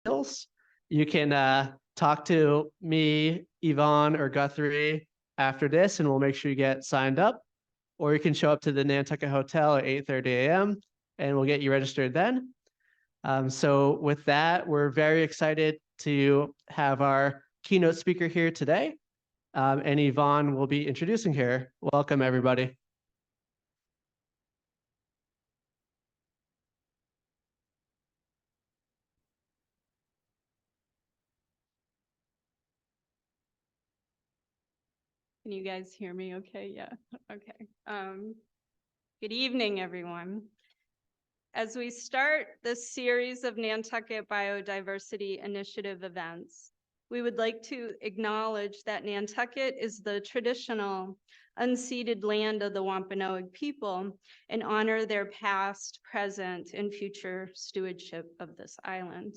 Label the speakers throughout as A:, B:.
A: skills. You can talk to me, Yvonne, or Guthrie after this, and we'll make sure you get signed up. Or you can show up to the Nantucket Hotel at 8:30 a.m. and we'll get you registered then. So with that, we're very excited to have our keynote speaker here today. And Yvonne will be introducing her. Welcome, everybody.
B: Can you guys hear me okay? Yeah, okay. Good evening, everyone. As we start this series of Nantucket Biodiversity Initiative events, we would like to acknowledge that Nantucket is the traditional unceded land of the Wampanoag people and honor their past, present, and future stewardship of this island.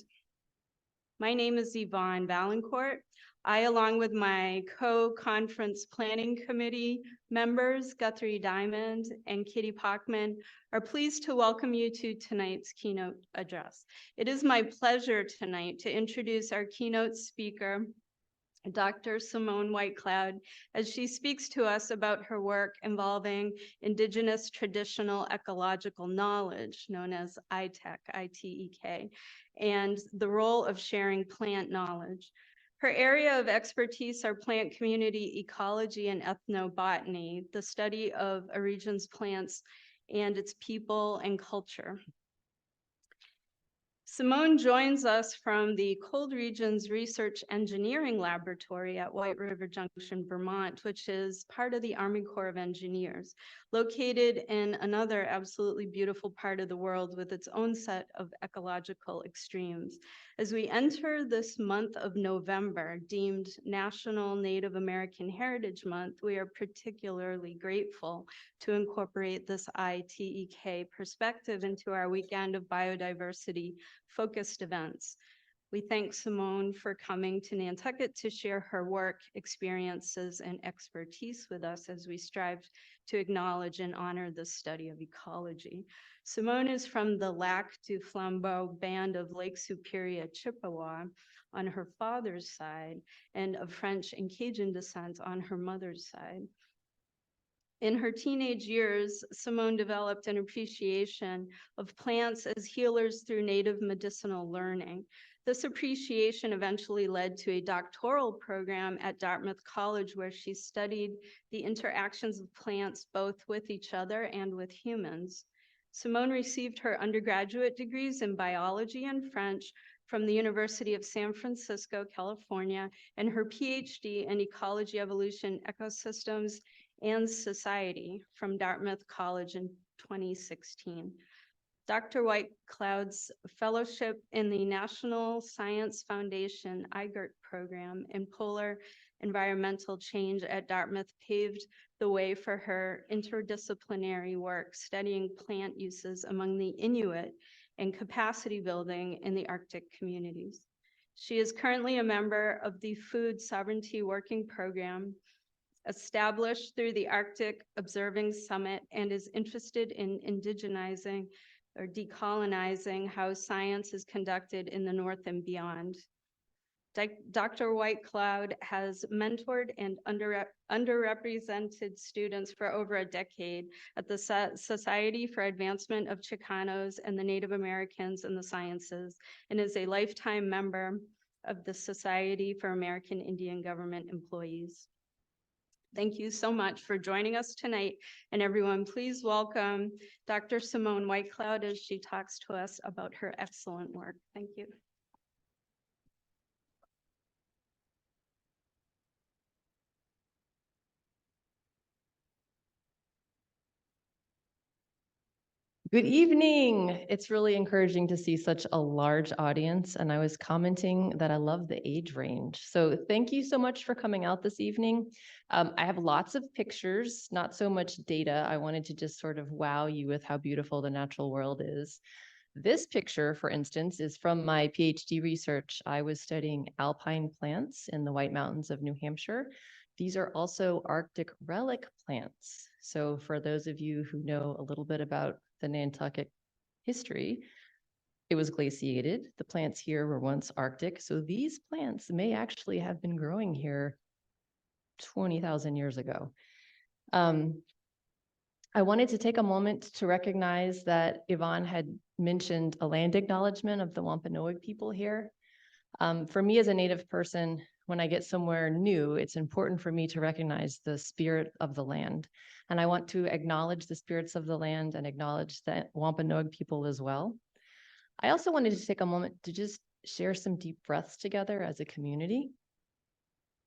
B: My name is Yvonne Valancourt. I, along with my co-conference planning committee members, Guthrie Diamond and Kitty Pockman, are pleased to welcome you to tonight's keynote address. It is my pleasure tonight to introduce our keynote speaker, Dr. Simone Whitecloud, as she speaks to us about her work involving Indigenous traditional ecological knowledge, known as ITEK, I-T-E-K, and the role of sharing plant knowledge. Her area of expertise are plant community ecology and ethnobotany, the study of a region's plants and its people and culture. Simone joins us from the Cold Regions Research Engineering Laboratory at White River Junction, Vermont, which is part of the Army Corps of Engineers, located in another absolutely beautiful part of the world with its own set of ecological extremes. As we enter this month of November, deemed National Native American Heritage Month, we are particularly grateful to incorporate this ITEK perspective into our weekend of biodiversity focused events. We thank Simone for coming to Nantucket to share her work, experiences, and expertise with us as we strive to acknowledge and honor the study of ecology. Simone is from the Lac du Flambeau band of Lake Superior, Chippewa on her father's side, and of French and Cajun descent on her mother's side. In her teenage years, Simone developed an appreciation of plants as healers through native medicinal learning. This appreciation eventually led to a doctoral program at Dartmouth College, where she studied the interactions of plants both with each other and with humans. Simone received her undergraduate degrees in biology and French from the University of San Francisco, California, and her PhD in ecology, evolution, ecosystems, and society from Dartmouth College in 2016. Dr. Whitecloud's fellowship in the National Science Foundation IGERT program in polar environmental change at Dartmouth paved the way for her interdisciplinary work studying plant uses among the Inuit and capacity building in the Arctic communities. She is currently a member of the Food Sovereignty Working Program established through the Arctic Observing Summit and is interested in indigenizing or decolonizing how science is conducted in the North and beyond. Dr. Whitecloud has mentored and underrepresented students for over a decade at the Society for Advancement of Chicanos and the Native Americans in the Sciences, and is a lifetime member of the Society for American Indian Government Employees. Thank you so much for joining us tonight. And everyone, please welcome Dr. Simone Whitecloud as she talks to us about her excellent work. Thank you.
C: Good evening. It's really encouraging to see such a large audience, and I was commenting that I love the age range. So thank you so much for coming out this evening. I have lots of pictures, not so much data. I wanted to just sort of wow you with how beautiful the natural world is. This picture, for instance, is from my PhD research. I was studying alpine plants in the White Mountains of New Hampshire. These are also Arctic relic plants. So for those of you who know a little bit about the Nantucket history, it was glaciated. The plants here were once Arctic. So these plants may actually have been growing here 20,000 years ago. I wanted to take a moment to recognize that Yvonne had mentioned a land acknowledgement of the Wampanoag people here. For me as a Native person, when I get somewhere new, it's important for me to recognize the spirit of the land. And I want to acknowledge the spirits of the land and acknowledge the Wampanoag people as well. I also wanted to take a moment to just share some deep breaths together as a community.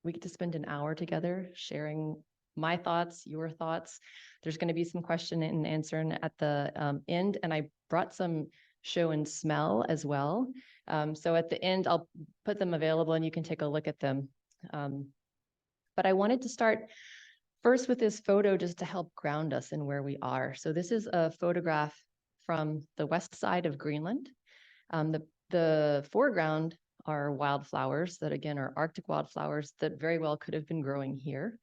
C: We get to spend an hour together sharing my thoughts, your thoughts. There's going to be some question and answering at the end, and I brought some show and smell as well. So at the end, I'll put them available and you can take a look at them. But I wanted to start first with this photo just to help ground us in where we are. So this is a photograph from the west side of Greenland. The foreground are wildflowers that again are Arctic wildflowers that very well could have been growing here.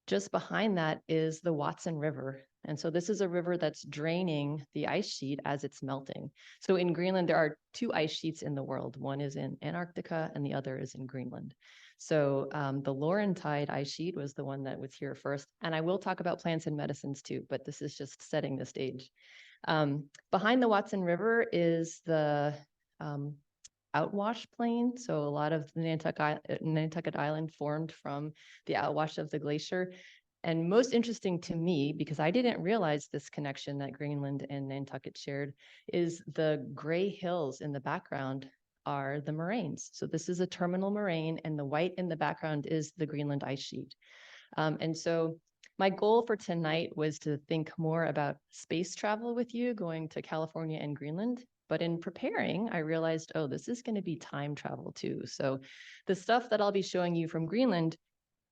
C: Just behind that is the Watson River. And so this is a river that's draining the ice sheet as it's melting. So in Greenland, there are two ice sheets in the world. One is in Antarctica and the other is in Greenland. So the Laurentide ice sheet was the one that was here first. And I will talk about plants and medicines too, but this is just setting the stage. Behind the Watson River is the outwash plain. So a lot of the Nantucket Island formed from the outwash of the glacier. And most interesting to me, because I didn't realize this connection that Greenland and Nantucket shared, is the gray hills in the background are the moraines. So this is a terminal moraine, and the white in the background is the Greenland ice sheet. And so my goal for tonight was to think more about space travel with you, going to California and Greenland. But in preparing, I realized, oh, this is going to be time travel too. So the stuff that I'll be showing you from Greenland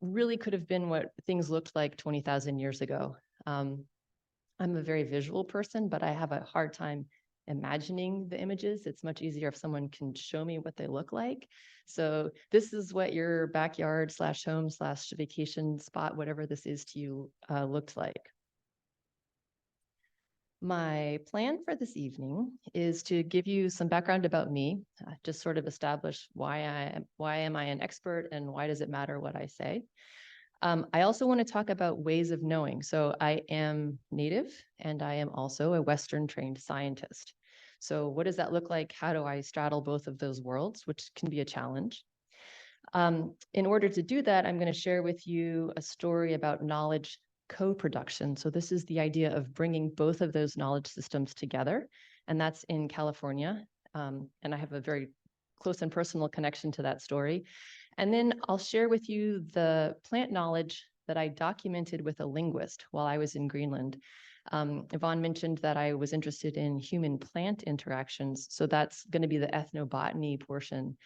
C: really could have been what things looked like 20,000 years ago. I'm a very visual person, but I have a hard time imagining the images. It's much easier if someone can show me what they look like. So this is what your backyard / home / vacation spot, whatever this is to you, looked like. My plan for this evening is to give you some background about me, just sort of establish why am I an expert and why does it matter what I say. I also want to talk about ways of knowing. So I am Native and I am also a Western trained scientist. So what does that look like? How do I straddle both of those worlds, which can be a challenge? In order to do that, I'm going to share with you a story about knowledge co-production. So this is the idea of bringing both of those knowledge systems together, and that's in California. And I have a very close and personal connection to that story. And then I'll share with you the plant knowledge that I documented with a linguist while I was in Greenland. Yvonne mentioned that I was interested in human-plant interactions, so that's going to be the ethnobotany portion.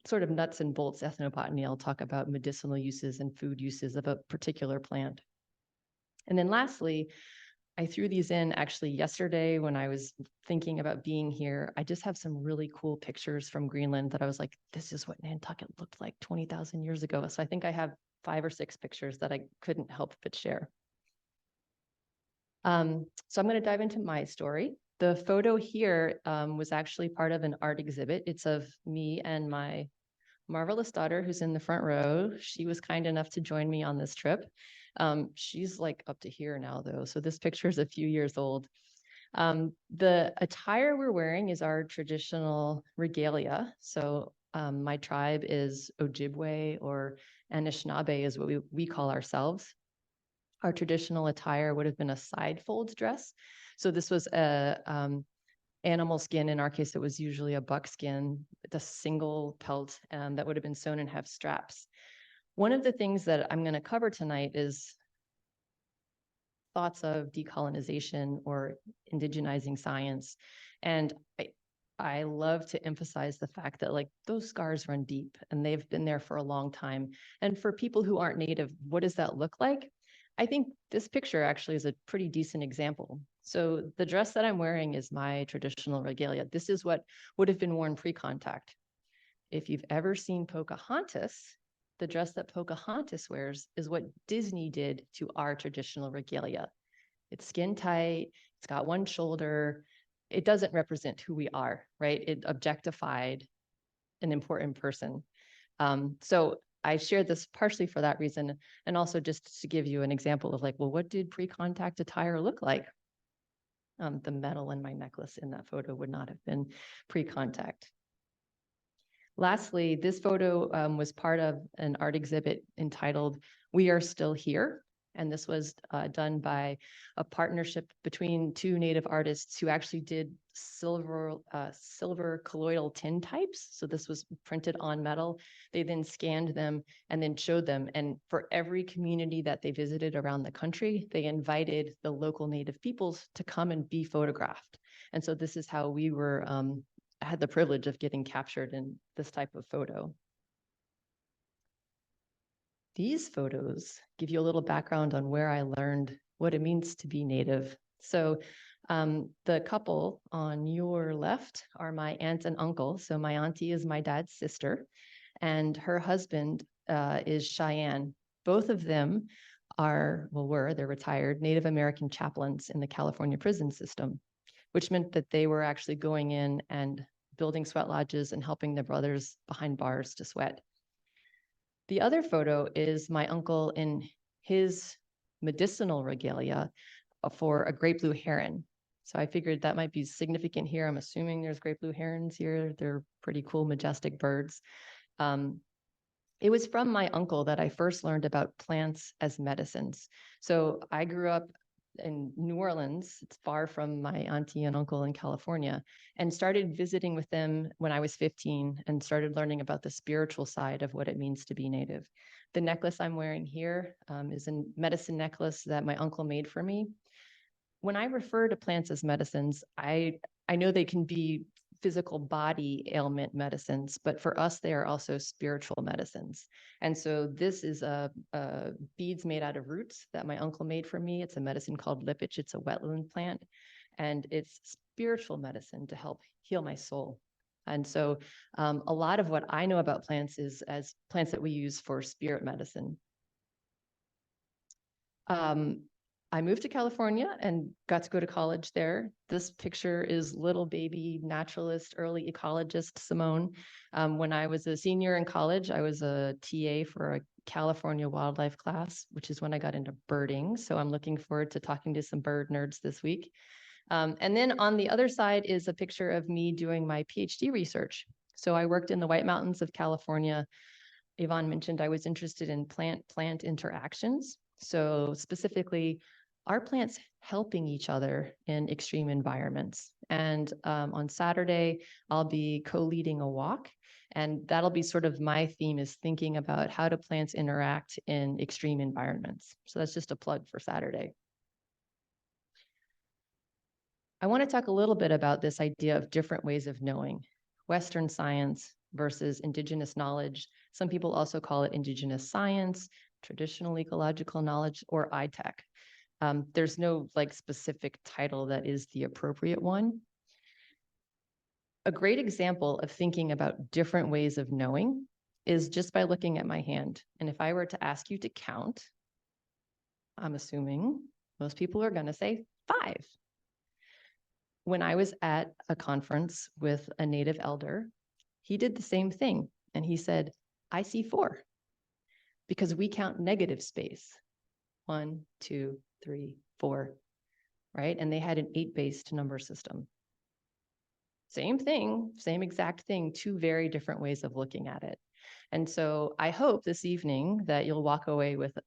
C: Sort of nuts and bolts ethnobotany. I'll talk about medicinal uses and food uses of a particular plant. And then lastly, I threw these in actually yesterday when I was thinking about being here. I just have some really cool pictures from Greenland that I was like, this is what Nantucket looked like 20,000 years ago. So I think I have 5 or 6 pictures that I couldn't help but share. So I'm going to dive into my story. The photo here was actually part of an art exhibit. It's of me and my marvelous daughter who's in the front row. She was kind enough to join me on this trip. She's like up to here now though. So this picture is a few years old. The attire we're wearing is our traditional regalia. So my tribe is Ojibwe, or Anishinaabe is what we call ourselves. Our traditional attire would have been a side fold dress. So this was a animal skin. In our case, it was usually a buckskin, the single pelt that would have been sewn and have straps. One of the things that I'm going to cover tonight is thoughts of decolonization or indigenizing science. And I love to emphasize the fact that like those scars run deep and they've been there for a long time. And for people who aren't Native, what does that look like? I think this picture actually is a pretty decent example. So the dress that I'm wearing is my traditional regalia. This is what would have been worn pre-contact. If you've ever seen Pocahontas, the dress that Pocahontas wears is what Disney did to our traditional regalia. It's skin tight, it's got one shoulder, it doesn't represent who we are, right? It objectified an important person. So I shared this partially for that reason, and also just to give you an example of like, well, what did pre-contact attire look like? The metal in my necklace in that photo would not have been pre-contact. Lastly, this photo was part of an art exhibit entitled "We Are Still Here." And this was done by a partnership between two Native artists who actually did silver colloidal tintypes. So this was printed on metal. They then scanned them and then showed them. And for every community that they visited around the country, they invited the local Native peoples to come and be photographed. And so this is how we were had the privilege of getting captured in this type of photo. These photos give you a little background on where I learned what it means to be Native. So the couple on your left are my aunt and uncle. So my auntie is my dad's sister, and her husband is Cheyenne. Both of them they're retired Native American chaplains in the California prison system, which meant that they were actually going in and building sweat lodges and helping the brothers behind bars to sweat. The other photo is my uncle in his medicinal regalia for a great blue heron. So I figured that might be significant here. I'm assuming there's great blue herons here. They're pretty cool, majestic birds. It was from my uncle that I first learned about plants as medicines. So I grew up in New Orleans. It's far from my auntie and uncle in California, and started visiting with them when I was 15 and started learning about the spiritual side of what it means to be Native. The necklace I'm wearing here is a medicine necklace that my uncle made for me. When I refer to plants as medicines, I know they can be physical body ailment medicines, but for us, they are also spiritual medicines. And so this is beads made out of roots that my uncle made for me. It's a medicine called lipich. It's a wetland plant, and it's spiritual medicine to help heal my soul. And so a lot of what I know about plants is as plants that we use for spirit medicine. I moved to California and got to go to college there. This picture is little baby naturalist, early ecologist Simone. When I was a senior in college, I was a TA for a California wildlife class, which is when I got into birding. So I'm looking forward to talking to some bird nerds this week. And then on the other side is a picture of me doing my PhD research. So I worked in the White Mountains of California. Yvonne mentioned I was interested in plant-plant interactions. So specifically, are plants helping each other in extreme environments? And on Saturday, I'll be co-leading a walk, and that'll be sort of my theme, is thinking about how do plants interact in extreme environments. So that's just a plug for Saturday. I want to talk a little bit about this idea of different ways of knowing, Western science versus Indigenous knowledge. Some people also call it Indigenous science, traditional ecological knowledge, or ITEK. There's no specific title that is the appropriate one. A great example of thinking about different ways of knowing is just by looking at my hand. And if I were to ask you to count, I'm assuming most people are going to say 5. When I was at a conference with a Native elder, he did the same thing. And he said, I see 4, because we count negative space. 1, 2, 3, 4, right? And they had an 8-based number system. Same thing, same exact thing, 2 very different ways of looking at it. And so I hope this evening that you'll walk away with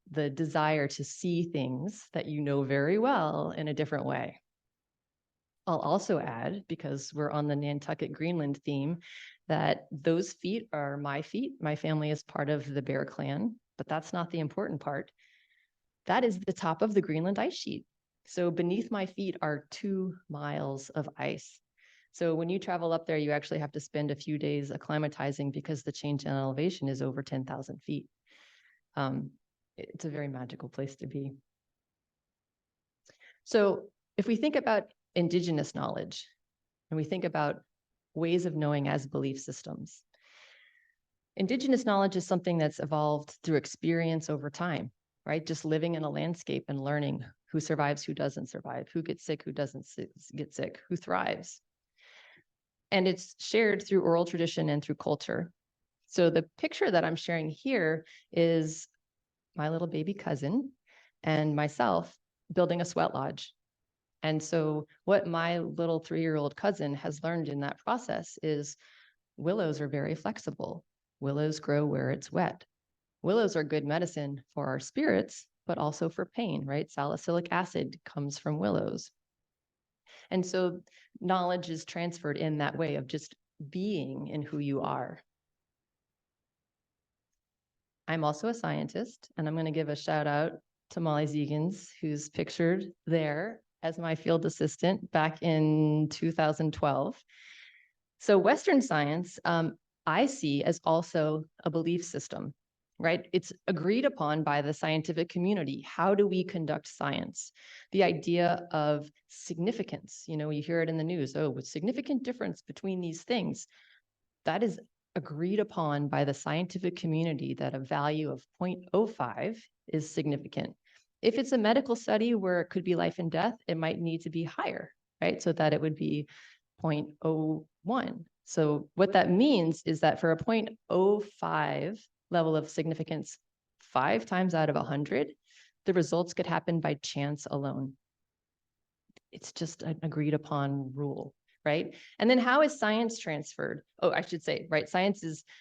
C: the desire to see things that you know very well in a different way. I'll also add, because we're on the Nantucket Greenland theme, that those feet are my feet. My family is part of the Bear Clan, but that's not the important part. That is the top of the Greenland ice sheet. So beneath my feet are 2 miles of ice. So when you travel up there, you actually have to spend a few days acclimatizing, because the change in elevation is over 10,000 feet. It's a very magical place to be. So if we think about Indigenous knowledge, and we think about ways of knowing as belief systems, Indigenous knowledge is something that's evolved through experience over time, right? Just living in a landscape and learning Who survives, who doesn't survive, who gets sick, who doesn't get sick, who thrives. And it's shared through oral tradition and through culture. So the picture that I'm sharing here is my little baby cousin and myself building a sweat lodge. And so what my little 3-year-old cousin has learned in that process is willows are very flexible. Willows grow where it's wet. Willows are good medicine for our spirits, but also for pain, right? Salicylic acid comes from willows. And so knowledge is transferred in that way of just being in who you are. I'm also a scientist, and I'm going to give a shout out to Molly Zegans, who's pictured there as my field assistant back in 2012. So Western science, I see as also a belief system, right? It's agreed upon by the scientific community. How do we conduct science? The idea of significance, you hear it in the news, oh, with significant difference between these things. That is agreed upon by the scientific community that a value of 0.05 is significant. If it's a medical study where it could be life and death, it might need to be higher, right? So that it would be 0.01. So what that means is that for a 0.05 level of significance, 5 times out of 100, the results could happen by chance alone. It's just an agreed upon rule, right? And then how is science transferred? Oh, I should say, right?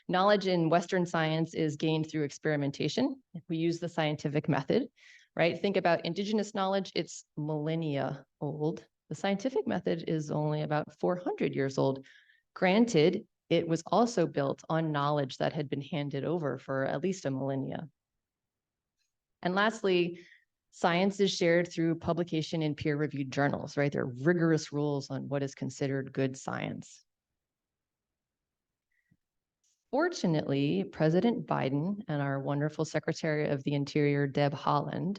C: Knowledge in Western science is gained through experimentation. We use the scientific method, right? Think about indigenous knowledge, it's millennia old. The scientific method is only about 400 years old. Granted, it was also built on knowledge that had been handed over for at least a millennia. And lastly, science is shared through publication in peer-reviewed journals, right? There are rigorous rules on what is considered good science. Fortunately, President Biden and our wonderful Secretary of the Interior, Deb Haaland,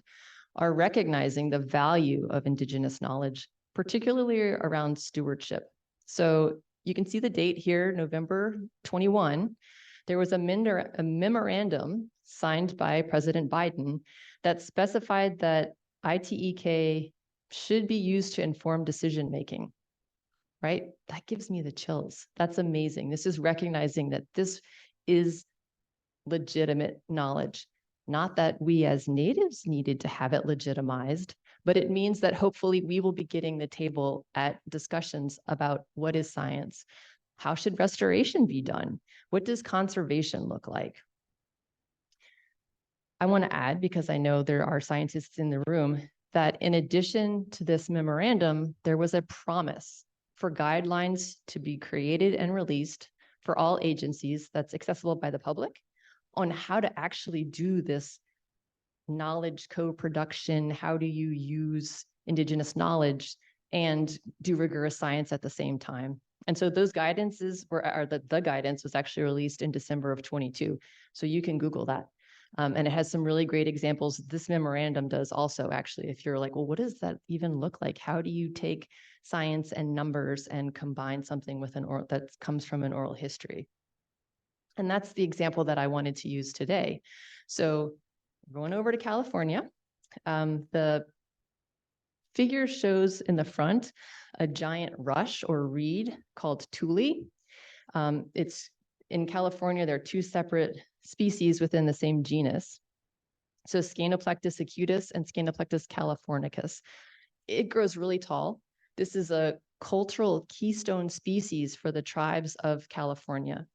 C: are recognizing the value of Indigenous knowledge, particularly around stewardship. So you can see the date here, November 21. There was a memorandum signed by President Biden that specified that ITEK should be used to inform decision-making, right? That gives me the chills. That's amazing. This is recognizing that this is legitimate knowledge. Not that we as natives needed to have it legitimized, but it means that hopefully we will be getting the table at discussions about what is science? How should restoration be done? What does conservation look like? I want to add, because I know there are scientists in the room, that in addition to this memorandum, there was a promise for guidelines to be created and released for all agencies that's accessible by the public on how to actually do this knowledge co-production. How do you use Indigenous knowledge and do rigorous science at the same time? And so those guidances the guidance was actually released in December of 22. So you can Google that. And it has some really great examples. This memorandum does also, actually, if you're like, well, what does that even look like? How do you take science and numbers and combine something with that comes from an oral history? And that's the example that I wanted to use today. So going over to California, the figure shows in the front a giant rush or reed called tule. It's in California, there are 2 separate species within the same genus. So Scanoplectus acutus and Scanoplectus californicus. It grows really tall. This is a cultural keystone species for the tribes of California.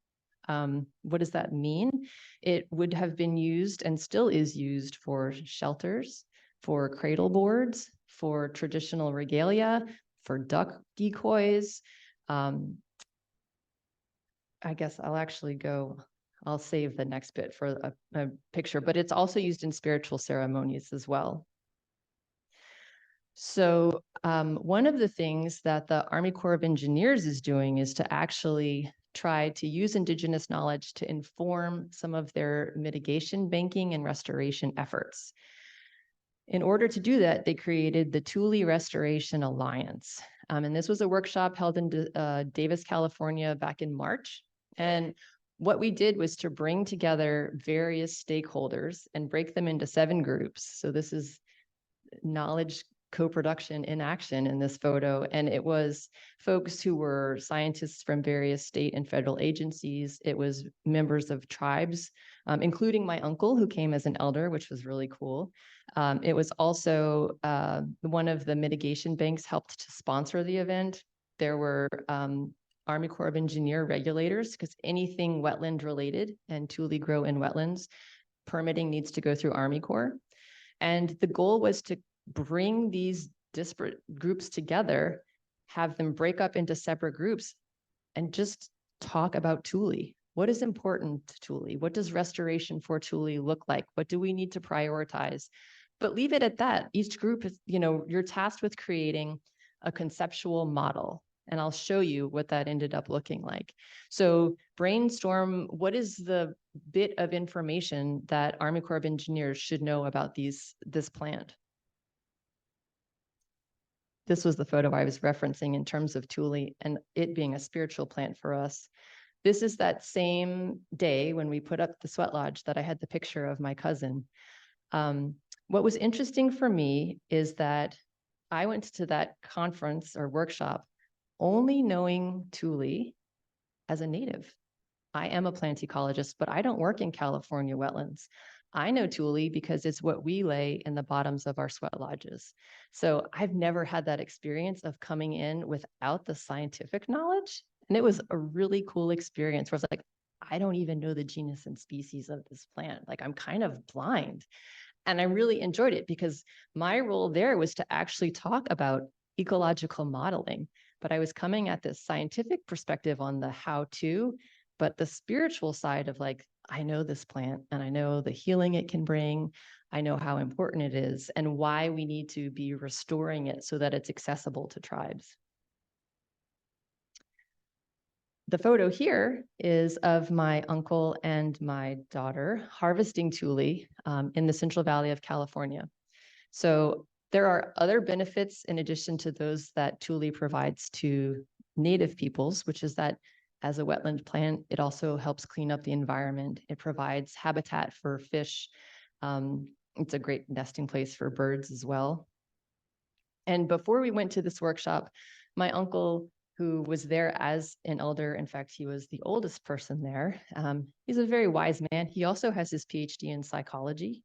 C: What does that mean? It would have been used and still is used for shelters, for cradle boards, for traditional regalia, for duck decoys. I guess I'll save the next bit for a picture, but it's also used in spiritual ceremonies as well. So one of the things that the Army Corps of Engineers is doing is to actually try to use Indigenous knowledge to inform some of their mitigation, banking, and restoration efforts. In order to do that, they created the Tule Restoration Alliance. And this was a workshop held in Davis, California back in March. And what we did was to bring together various stakeholders and break them into 7 groups. So this is knowledge co-production in action in this photo. And it was folks who were scientists from various state and federal agencies. It was members of tribes, including my uncle who came as an elder, which was really cool. It was also one of the mitigation banks helped to sponsor the event. There were Army Corps of Engineer regulators, because anything wetland related and tule grow in wetlands, permitting needs to go through Army Corps. And the goal was to bring these disparate groups together, have them break up into separate groups, and just talk about tule. What is important to tule? What does restoration for tule look like? What do we need to prioritize? But leave it at that. Each group is, you're tasked with creating a conceptual model. And I'll show you what that ended up looking like. So brainstorm, what is the bit of information that Army Corps of Engineers should know about this plant? This was the photo I was referencing in terms of tule and it being a spiritual plant for us. This is that same day when we put up the sweat lodge that I had the picture of my cousin. What was interesting for me is that I went to that conference or workshop only knowing tule as a native. I am a plant ecologist, but I don't work in California wetlands. I know tule because it's what we lay in the bottoms of our sweat lodges. So I've never had that experience of coming in without the scientific knowledge. And it was a really cool experience where it's like, I don't even know the genus and species of this plant. Like I'm kind of blind. And I really enjoyed it because my role there was to actually talk about ecological modeling. But I was coming at this scientific perspective on the how-to, but the spiritual side of like, I know this plant and I know the healing it can bring. I know how important it is and why we need to be restoring it so that it's accessible to tribes. The photo here is of my uncle and my daughter harvesting tule in the Central Valley of California. So there are other benefits in addition to those that tule provides to native peoples, which is that as a wetland plant, it also helps clean up the environment. It provides habitat for fish. It's a great nesting place for birds as well. And before we went to this workshop, my uncle, who was there as an elder, in fact, he was the oldest person there. He's a very wise man. He also has his PhD in psychology.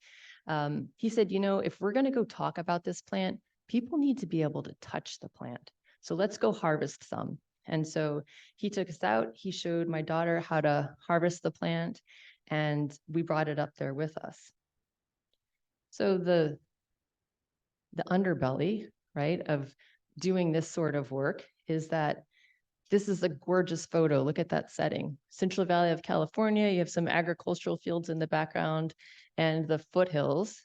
C: He said, if we're going to go talk about this plant, people need to be able to touch the plant. So let's go harvest some. And so he took us out. He showed my daughter how to harvest the plant, and we brought it up there with us. So the underbelly, right, of doing this sort of work is that this is a gorgeous photo. Look at that setting. Central Valley of California, you have some agricultural fields in the background and the foothills.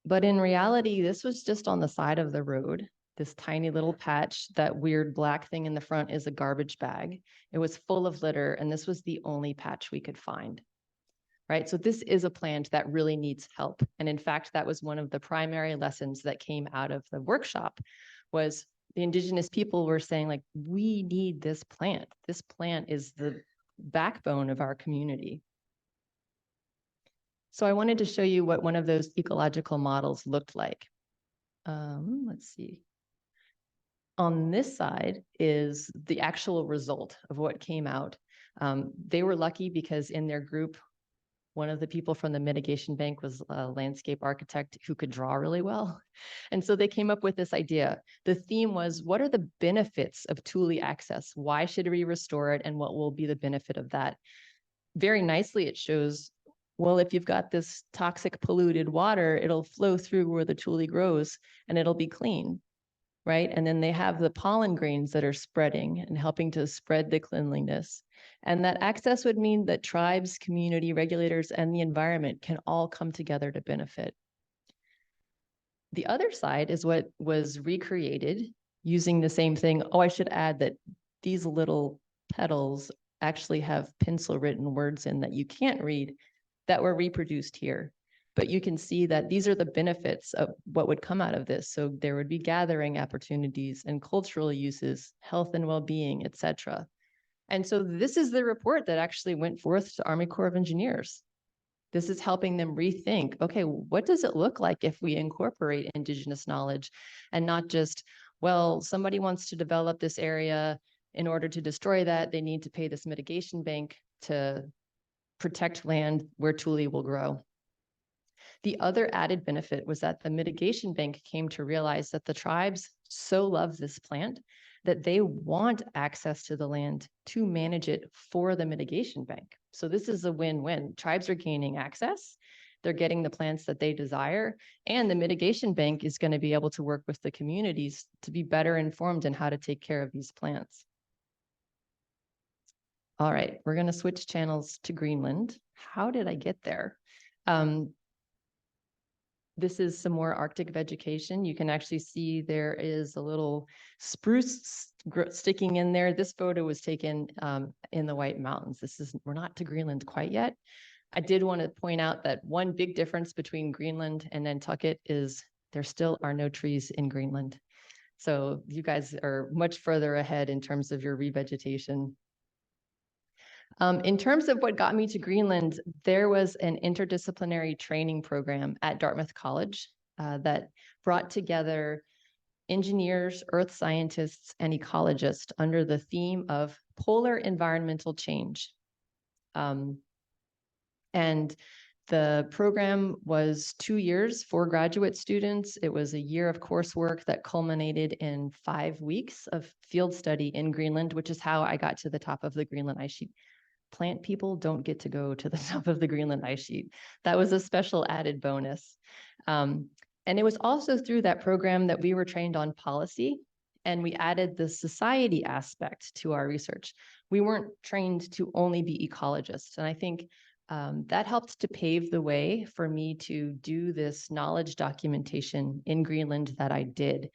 C: But in reality, this was just on the side of the road. This tiny little patch, that weird black thing in the front is a garbage bag. It was full of litter, and this was the only patch we could find. Right? So this is a plant that really needs help. And in fact, that was one of the primary lessons that came out of the workshop was the Indigenous people were saying, like, we need this plant. This plant is the backbone of our community. So I wanted to show you what one of those ecological models looked like. Let's see. On this side is the actual result of what came out. They were lucky because in their group, one of the people from the mitigation bank was a landscape architect who could draw really well. And so they came up with this idea. The theme was, what are the benefits of tule access? Why should we restore it? And what will be the benefit of that? Very nicely, it shows, well, if you've got this toxic polluted water, it'll flow through where the tule grows and it'll be clean, right? And then they have the pollen grains that are spreading and helping to spread the cleanliness. And that access would mean that tribes, community regulators, and the environment can all come together to benefit. The other side is what was recreated using the same thing. Oh, I should add that these little petals actually have pencil written words in that you can't read that were reproduced here. But you can see that these are the benefits of what would come out of this. So there would be gathering opportunities and cultural uses, health and well-being, etc. And so this is the report that actually went forth to Army Corps of Engineers. This is helping them rethink, okay, what does it look like if we incorporate Indigenous knowledge and not just, well, somebody wants to develop this area. In order to destroy that, they need to pay this mitigation bank to protect land where tule will grow. The other added benefit was that the mitigation bank came to realize that the tribes so love this plant that they want access to the land to manage it for the mitigation bank. So this is a win-win. Tribes are gaining access, they're getting the plants that they desire, and the mitigation bank is going to be able to work with the communities to be better informed in how to take care of these plants. All right, we're going to switch channels to Greenland. How did I get there? This is some more Arctic vegetation. You can actually see there is a little spruce sticking in there. This photo was taken in the White Mountains. We're not to Greenland quite yet. I did want to point out that one big difference between Greenland and Nantucket is there still are no trees in Greenland. So you guys are much further ahead in terms of your revegetation. In terms of what got me to Greenland, there was an interdisciplinary training program at Dartmouth College that brought together engineers, earth scientists, and ecologists under the theme of polar environmental change. And the program was 2 years for graduate students. It was a year of coursework that culminated in 5 weeks of field study in Greenland, which is how I got to the top of the Greenland ice sheet. Plant people don't get to go to the top of the Greenland ice sheet. That was a special added bonus. And it was also through that program that we were trained on policy, and we added the society aspect to our research. We weren't trained to only be ecologists. And I think that helped to pave the way for me to do this knowledge documentation in Greenland that I did.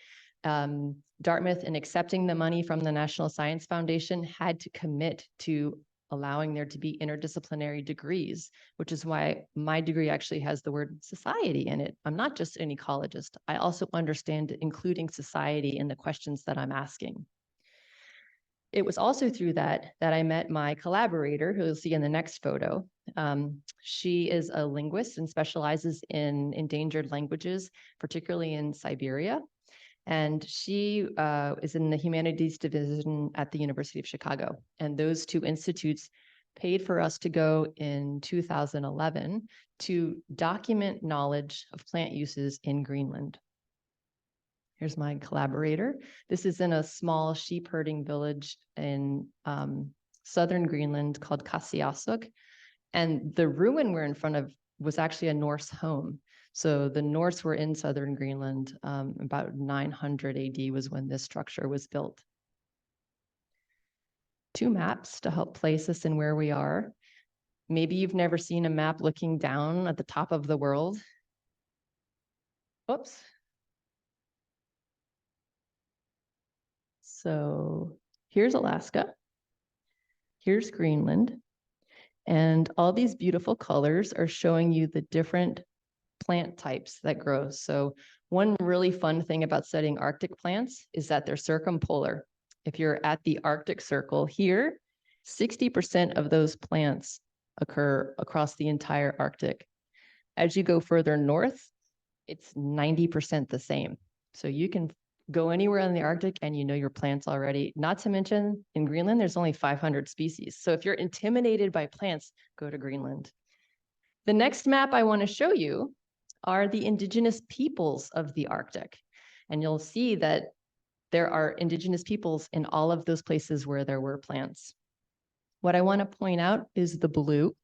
C: Dartmouth, in accepting the money from the National Science Foundation, had to commit to allowing there to be interdisciplinary degrees, which is why my degree actually has the word society in it. I'm not just an ecologist. I also understand including society in the questions that I'm asking. It was also through that I met my collaborator, who you'll see in the next photo. She is a linguist and specializes in endangered languages, particularly in Siberia. And she is in the humanities division at the University of Chicago. And those two institutes paid for us to go in 2011 to document knowledge of plant uses in Greenland. Here's my collaborator. This is in a small sheep herding village in southern Greenland called Kasiasuk. And the ruin we're in front of was actually a Norse home. So the Norse were in southern Greenland. About 900 AD was when this structure was built. 2 maps to help place us in where we are. Maybe you've never seen a map looking down at the top of the world. Oops. So here's Alaska. Here's Greenland. And all these beautiful colors are showing you the different plant types that grow. So one really fun thing about studying Arctic plants is that they're circumpolar. If you're at the Arctic Circle here, 60% of those plants occur across the entire Arctic. As you go further north, it's 90% the same. So you can go anywhere in the Arctic and you know your plants already. Not to mention, in Greenland, there's only 500 species. So if you're intimidated by plants, go to Greenland. The next map I want to show you are the indigenous peoples of the Arctic. And you'll see that there are indigenous peoples in all of those places where there were plants. What I want to point out is the blue.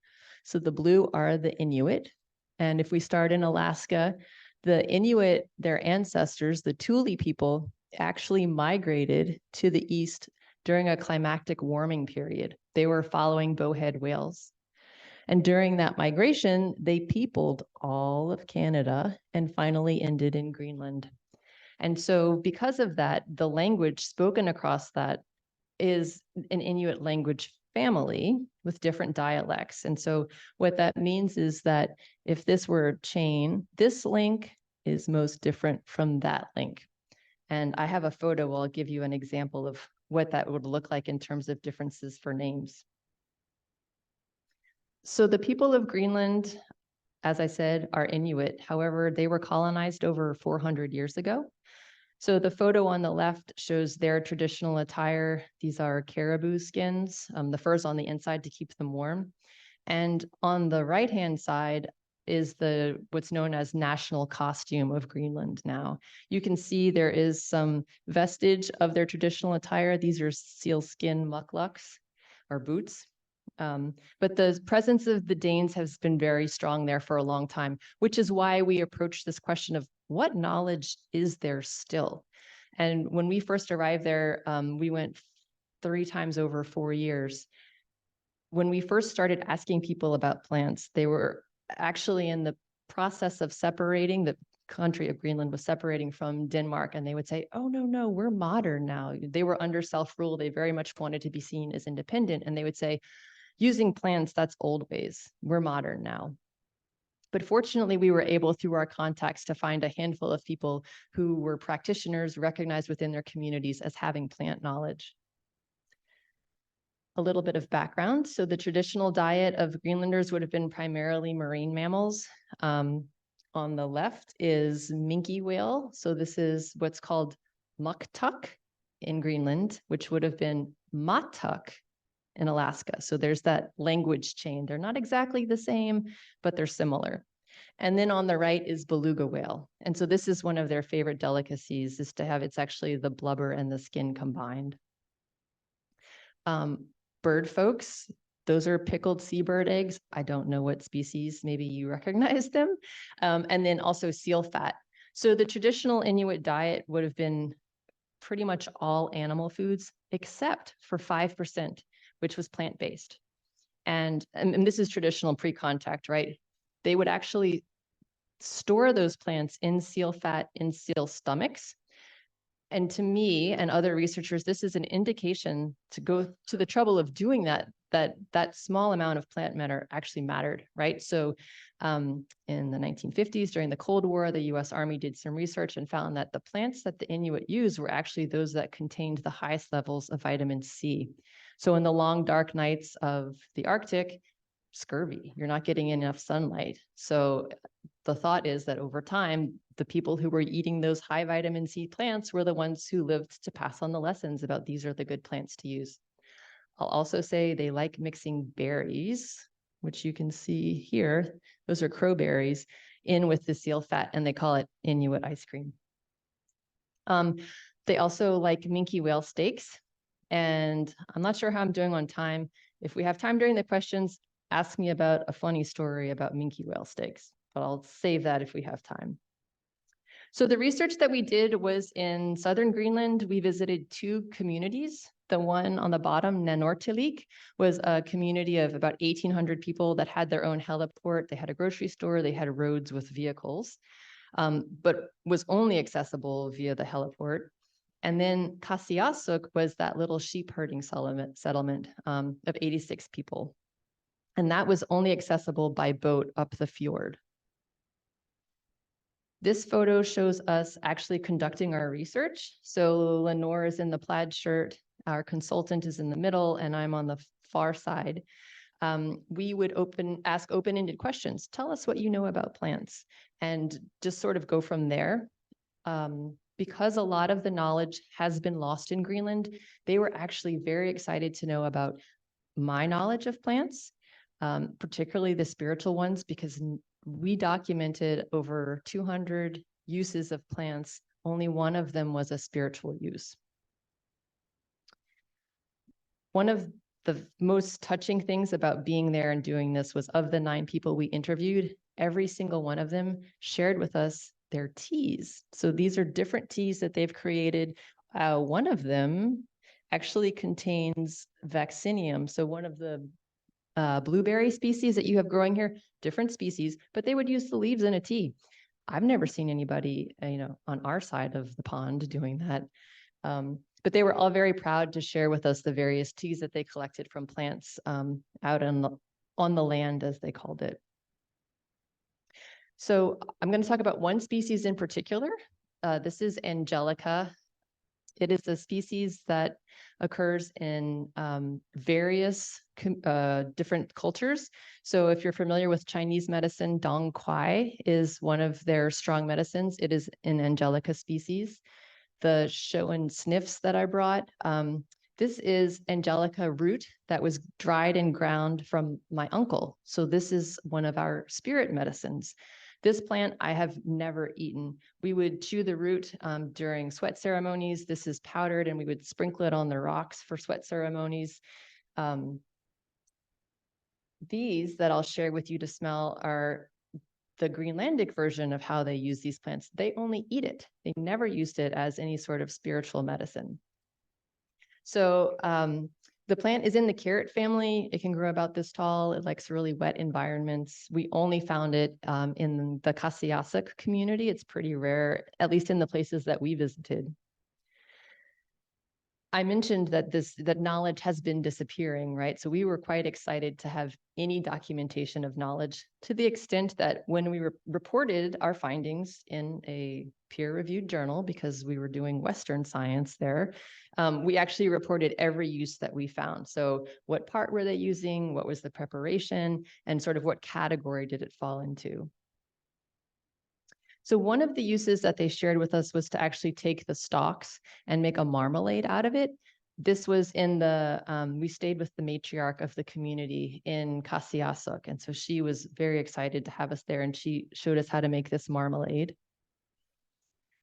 C: So the blue are the Inuit. And if we start in Alaska, the Inuit, their ancestors, the Thule people, actually migrated to the east during a climactic warming period. They were following bowhead whales. And during that migration, they peopled all of Canada and finally ended in Greenland. And so because of that, the language spoken across that is an Inuit language family with different dialects. And so what that means is that if this were a chain, this link is most different from that link. And I have a photo, I'll give you an example of what that would look like in terms of differences for names. So the people of Greenland as I said, are Inuit. However, they were colonized over 400 years ago. So the photo on the left shows their traditional attire. These are caribou skins. The fur's on the inside to keep them warm. And on the right-hand side is what's known as national costume of Greenland now. You can see there is some vestige of their traditional attire. These are sealskin mukluks or boots. But the presence of the Danes has been very strong there for a long time, which is why we approach this question of what knowledge is there still? And when we first arrived there, we went 3 times over 4 years. When we first started asking people about plants, they were actually in the process of separating. The country of Greenland was separating from Denmark, and they would say, oh, no, we're modern now. They were under self-rule. They very much wanted to be seen as independent. And they would say, using plants, that's old ways. We're modern now. But fortunately, we were able, through our contacts, to find a handful of people who were practitioners recognized within their communities as having plant knowledge. A little bit of background. So the traditional diet of Greenlanders would have been primarily marine mammals. On the left is minke whale. So this is what's called muktuk in Greenland, which would have been matuk in Alaska. So there's that language chain. They're not exactly the same, but they're similar. And then on the right is beluga whale. And so this is one of their favorite delicacies, is to have, it's actually the blubber and the skin combined. Bird folks, those are pickled seabird eggs. I don't know what species, maybe you recognize them. And then also seal fat. So the traditional Inuit diet would have been pretty much all animal foods, except for 5%, which was plant-based. And this is traditional pre-contact, right? They would actually store those plants in seal fat in seal stomachs. And to me and other researchers, this is an indication to go to the trouble of doing that small amount of plant matter actually mattered, right? So in the 1950s, during the Cold War, the US Army did some research and found that the plants that the Inuit used were actually those that contained the highest levels of vitamin C. So in the long, dark nights of the Arctic, scurvy, you're not getting enough sunlight. So the thought is that over time, the people who were eating those high vitamin C plants were the ones who lived to pass on the lessons about these are the good plants to use. I'll also say they like mixing berries, which you can see here. Those are crowberries in with the seal fat, and they call it Inuit ice cream. They also like minke whale steaks. And I'm not sure how I'm doing on time. If we have time during the questions, ask me about a funny story about minke whale steaks, but I'll save that if we have time. So the research that we did was in southern Greenland. We visited 2 communities. The one on the bottom, Nantucket, was a community of about 1,800 people that had their own heliport. They had a grocery store. They had roads with vehicles, but was only accessible via the heliport. And then Kasiasuk was that little sheep herding settlement of 86 people. And that was only accessible by boat up the fjord. This photo shows us actually conducting our research. So Lenore is in the plaid shirt, our consultant is in the middle, and I'm on the far side. We would ask open-ended questions. Tell us what you know about plants, and just sort of go from there. Because a lot of the knowledge has been lost in Greenland, they were actually very excited to know about my knowledge of plants, particularly the spiritual ones, because we documented over 200 uses of plants. Only one of them was a spiritual use. One of the most touching things about being there and doing this was, of the 9 people we interviewed, every single one of them shared with us their teas. So these are different teas that they've created. One of them actually contains vaccinium. So one of the blueberry species that you have growing here, different species, but they would use the leaves in a tea. I've never seen anybody, on our side of the pond doing that. But they were all very proud to share with us the various teas that they collected from plants out on the land, as they called it. So I'm going to talk about one species in particular. This is Angelica It is a species that occurs in various different cultures. So if you're familiar with Chinese medicine, Dong Quai is one of their strong medicines. It is an Angelica species. The show and sniffs that I brought, this is Angelica root that was dried and ground from my uncle. So this is one of our spirit medicines. This plant I have never eaten. We would chew the root during sweat ceremonies. This is powdered and we would sprinkle it on the rocks for sweat ceremonies. These that I'll share with you to smell are the Greenlandic version of how they use these plants. They only eat it. They never used it as any sort of spiritual medicine. So the plant is in the carrot family. It can grow about this tall. It likes really wet environments. We only found it in the Kasiasuk community. It's pretty rare, at least in the places that we visited. I mentioned that that knowledge has been disappearing, right? So we were quite excited to have any documentation of knowledge, to the extent that when we reported our findings in a peer-reviewed journal, because we were doing Western science there, we actually reported every use that we found. So what part were they using? What was the preparation? And sort of what category did it fall into? So one of the uses that they shared with us was to actually take the stalks and make a marmalade out of it. This was in the, we stayed with the matriarch of the community in Kasiasuk. And so she was very excited to have us there and she showed us how to make this marmalade.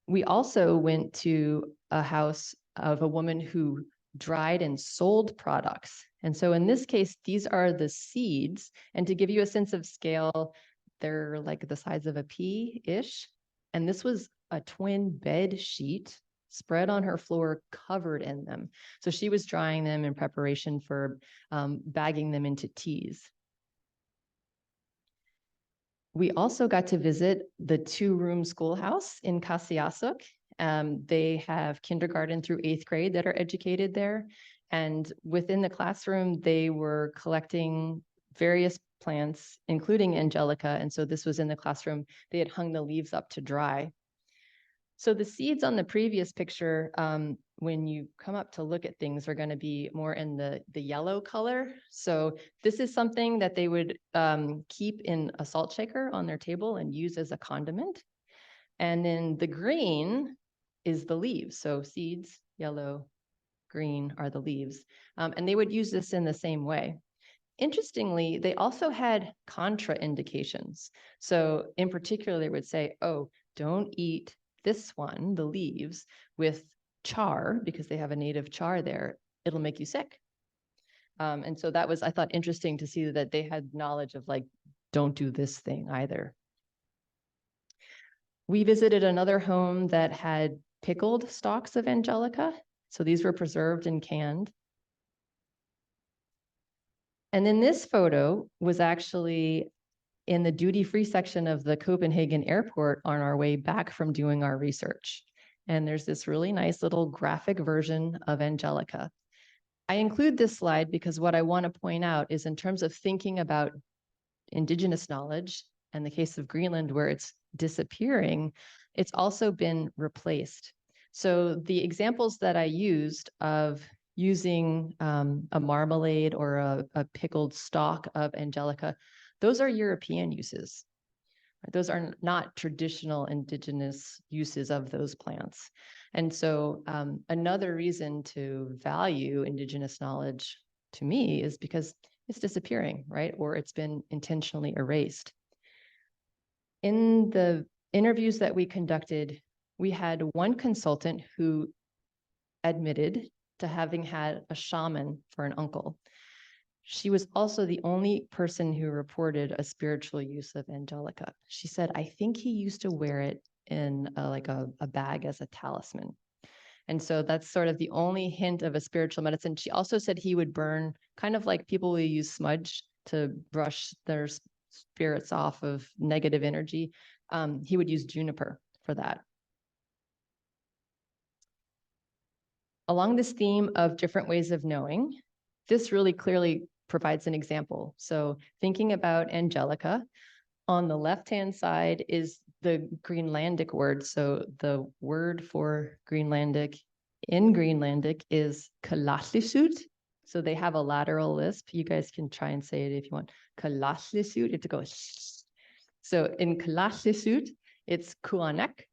C: We also went to a house of a woman who dried and sold products. And so in this case, these are the seeds. And to give you a sense of scale, they're like the size of a pea-ish. And this was a twin bed sheet spread on her floor, covered in them. So she was drying them in preparation for bagging them into teas. We also got to visit the 2-room schoolhouse in Kasiasuk. They have kindergarten through 8th grade that are educated there. And within the classroom, they were collecting various plants, including Angelica. And so this was in the classroom. They had hung the leaves up to dry. So the seeds on the previous picture, when you come up to look at things, are going to be more in the yellow color. So this is something that they would keep in a salt shaker on their table and use as a condiment. And then the green is the leaves. So seeds, yellow, green are the leaves. And they would use this in the same way. Interestingly, they also had contraindications. So in particular, they would say, oh, don't eat this one, the leaves, with char, because they have a native char there. It'll make you sick. And so that was, I thought, interesting to see that they had knowledge of like, don't do this thing either. We visited another home that had pickled stalks of Angelica. So these were preserved and canned. And then this photo was actually in the duty-free section of the Copenhagen airport on our way back from doing our research. And there's this really nice little graphic version of Angelica. I include this slide because what I want to point out is, in terms of thinking about Indigenous knowledge, and the case of Greenland where it's disappearing, it's also been replaced. So the examples that I used of using a marmalade or a pickled stalk of Angelica, those are European uses. Those are not traditional Indigenous uses of those plants. And so another reason to value Indigenous knowledge, to me, is because it's disappearing, right? Or it's been intentionally erased. In the interviews that we conducted, we had one consultant who admitted to having had a shaman for an uncle. She was also the only person who reported a spiritual use of Angelica. She said, I think he used to wear it in a bag as a talisman. And so that's sort of the only hint of a spiritual medicine. She also said he would burn, kind of like people will use smudge to brush their spirits off of negative energy. He would use juniper for that. Along this theme of different ways of knowing, this really clearly provides an example. So thinking about Angelica, on the left-hand side is the Greenlandic word. So the word for Greenlandic in Greenlandic is Kalaslisut. So they have a lateral lisp. You guys can try and say it if you want. Kalaslisut, you have to go. So in Kalaslisut, it's Kuanek.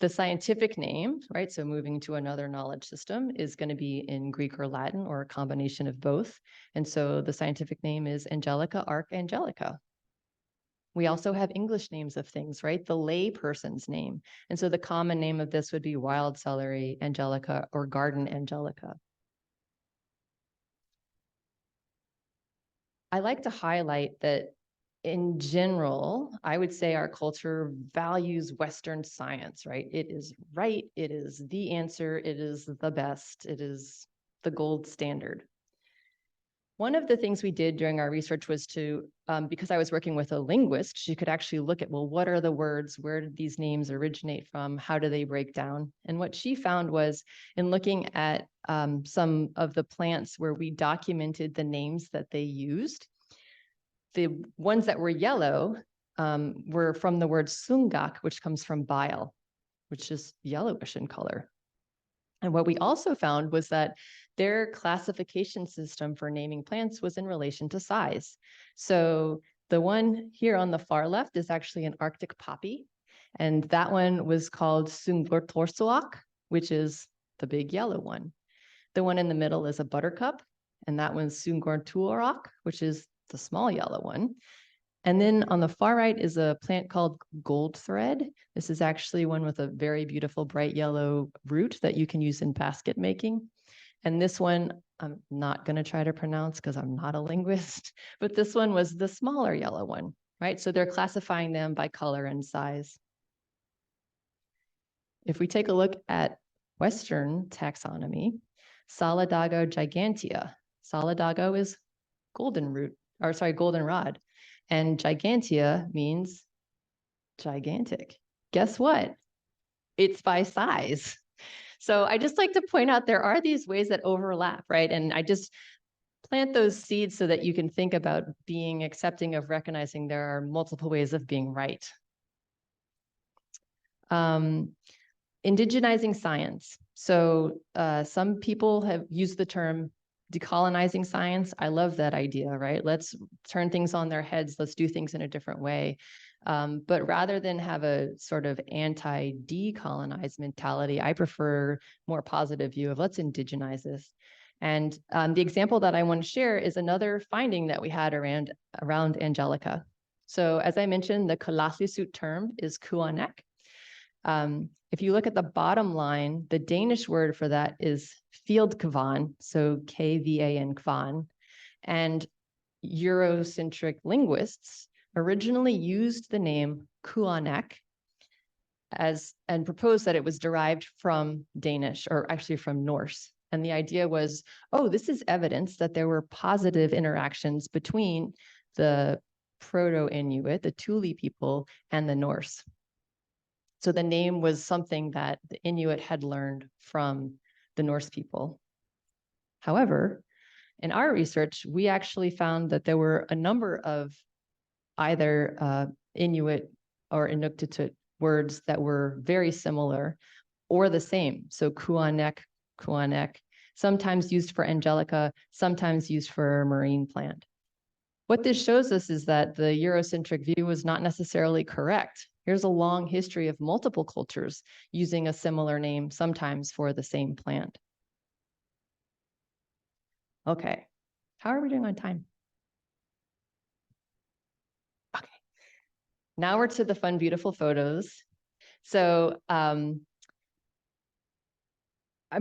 C: The scientific name, right, so moving to another knowledge system, is going to be in Greek or Latin or a combination of both. And so the scientific name is Angelica archangelica. We also have English names of things, right? The lay person's name. And so the common name of this would be wild celery angelica or garden angelica. I like to highlight that in general, I would say our culture values Western science, right? It is right, it is the answer, it is the best, it is the gold standard. One of the things we did during our research was to, because I was working with a linguist, she could actually look at, well, what are the words? Where did these names originate from? How do they break down? And what she found was in looking at some of the plants where we documented the names that they used, the ones that were yellow were from the word sungak, which comes from bile, which is yellowish in color. And what we also found was that their classification system for naming plants was in relation to size. So the one here on the far left is actually an Arctic poppy. And that one was called Sungortorsuak, which is the big yellow one. The one in the middle is a buttercup, and that one's Sungortuorak, which is the small yellow one. And then on the far right is a plant called gold thread. This is actually one with a very beautiful bright yellow root that you can use in basket making. And this one, I'm not going to try to pronounce because I'm not a linguist, but this one was the smaller yellow one, right? So they're classifying them by color and size. If we take a look at Western taxonomy, Solidago gigantea. Solidago is goldenrod. And gigantea means gigantic. Guess what? It's by size. So I just like to point out there are these ways that overlap, right? And I just plant those seeds so that you can think about being accepting of recognizing there are multiple ways of being right. Indigenizing science. So some people have used the term decolonizing science. I love that idea, right? Let's turn things on their heads. Let's do things in a different way. But rather than have a sort of anti-decolonize mentality, I prefer more positive view of let's indigenize this. And the example that I want to share is another finding that we had around Angelica. So as I mentioned, the Kalaslisut term is kuanek. If you look at the bottom line, the Danish word for that is fieldkvan, so Kvan kvan. And Eurocentric linguists originally used the name kuanek and proposed that it was derived from Danish, or actually from Norse. And the idea was, oh, this is evidence that there were positive interactions between the Proto-Inuit, the Thule people, and the Norse. So the name was something that the Inuit had learned from the Norse people. However, in our research, we actually found that there were a number of either Inuit or Inuktitut words that were very similar or the same. So kuanek, kuanek, sometimes used for angelica, sometimes used for a marine plant. What this shows us is that the Eurocentric view was not necessarily correct. Here's a long history of multiple cultures using a similar name, sometimes for the same plant. Okay, how are we doing on time? Okay, now we're to the fun, beautiful photos. So I'm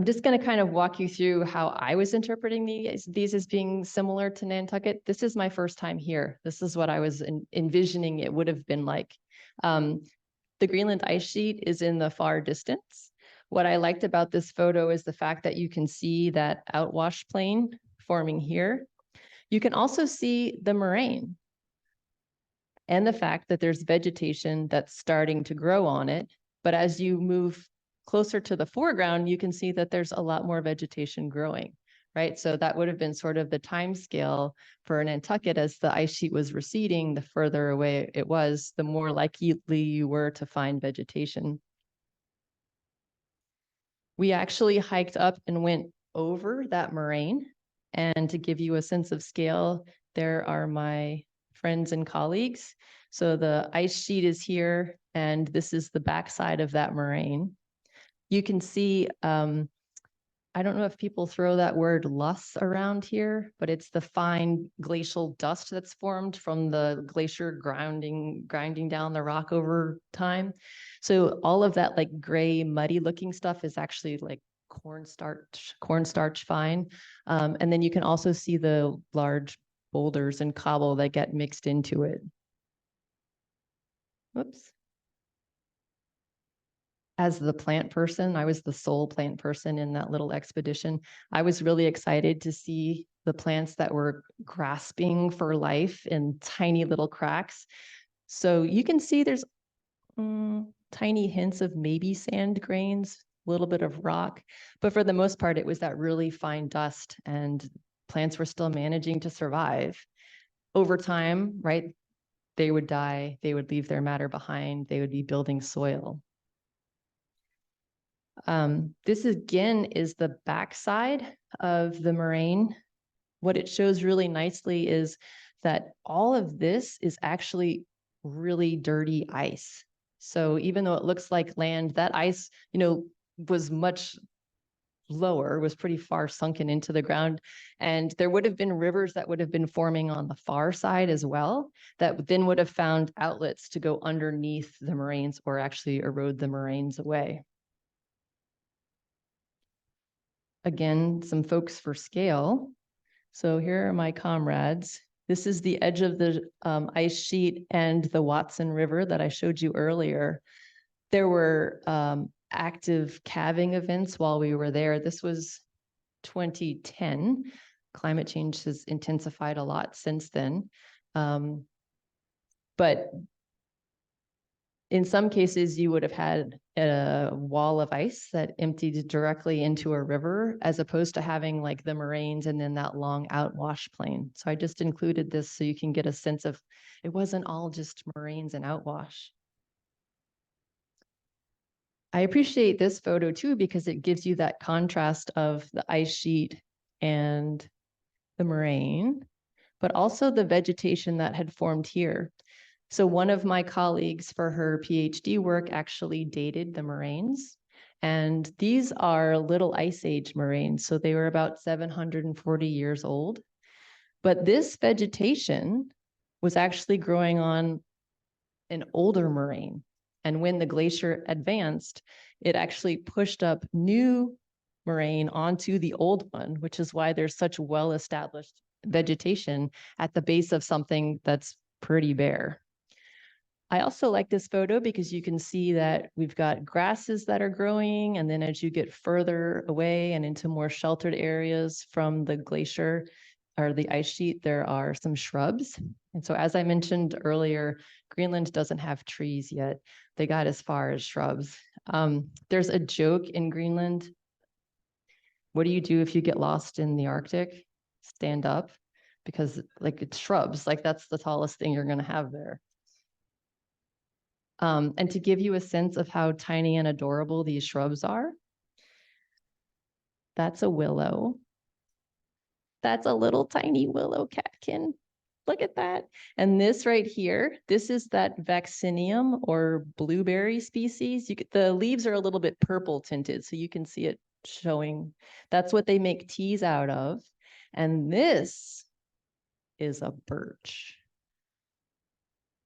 C: just going to kind of walk you through how I was interpreting these as being similar to Nantucket. This is my first time here. This is what I was envisioning it would have been like. The Greenland ice sheet is in the far distance. What I liked about this photo is the fact that you can see that outwash plain forming here. You can also see the moraine and the fact that there's vegetation that's starting to grow on it. But as you move closer to the foreground, you can see that there's a lot more vegetation growing, right? So that would have been sort of the time scale for Nantucket. As the ice sheet was receding, the further away it was, the more likely you were to find vegetation. We actually hiked up and went over that moraine. And to give you a sense of scale, there are my friends and colleagues. So the ice sheet is here, and this is the backside of that moraine. You can see, I don't know if people throw that word loess around here, but it's the fine glacial dust that's formed from the glacier grinding down the rock over time. So all of that like gray, muddy looking stuff is actually like cornstarch fine. And then you can also see the large boulders and cobble that get mixed into it. Whoops. As the plant person, I was the sole plant person in that little expedition. I was really excited to see the plants that were grasping for life in tiny little cracks. So you can see there's tiny hints of maybe sand grains, a little bit of rock, but for the most part, it was that really fine dust, and plants were still managing to survive. Over time, right, they would die, they would leave their matter behind, they would be building soil. This again is the backside of the moraine. What it shows really nicely is that all of this is actually really dirty ice. So even though it looks like land, that ice, was much lower, was pretty far sunken into the ground. And there would have been rivers that would have been forming on the far side as well, that then would have found outlets to go underneath the moraines or actually erode the moraines away. Again, some folks for scale. So here are my comrades. This is the edge of the ice sheet and the Watson River that I showed you earlier. There were active calving events while we were there. This was 2010. Climate change has intensified a lot since then. But in some cases, you would have had a wall of ice that emptied directly into a river, as opposed to having like the moraines and then that long outwash plain. So I just included this so you can get a sense of, it wasn't all just moraines and outwash. I appreciate this photo too, because it gives you that contrast of the ice sheet and the moraine, but also the vegetation that had formed here. So one of my colleagues for her PhD work actually dated the moraines. And these are Little Ice Age moraines. So they were about 740 years old. But this vegetation was actually growing on an older moraine. And when the glacier advanced, it actually pushed up new moraine onto the old one, which is why there's such well-established vegetation at the base of something that's pretty bare. I also like this photo because you can see that we've got grasses that are growing, and then as you get further away and into more sheltered areas from the glacier or the ice sheet, there are some shrubs. And so as I mentioned earlier, Greenland doesn't have trees yet. They got as far as shrubs. There's a joke in Greenland. What do you do if you get lost in the Arctic? Stand up, because like it's shrubs, like that's the tallest thing you're gonna have there. And to give you a sense of how tiny and adorable these shrubs are, that's a willow. That's a little tiny willow catkin. Look at that. And this right here, this is that vaccinium or blueberry species. The leaves are a little bit purple tinted, so you can see it showing. That's what they make teas out of. And this is a birch.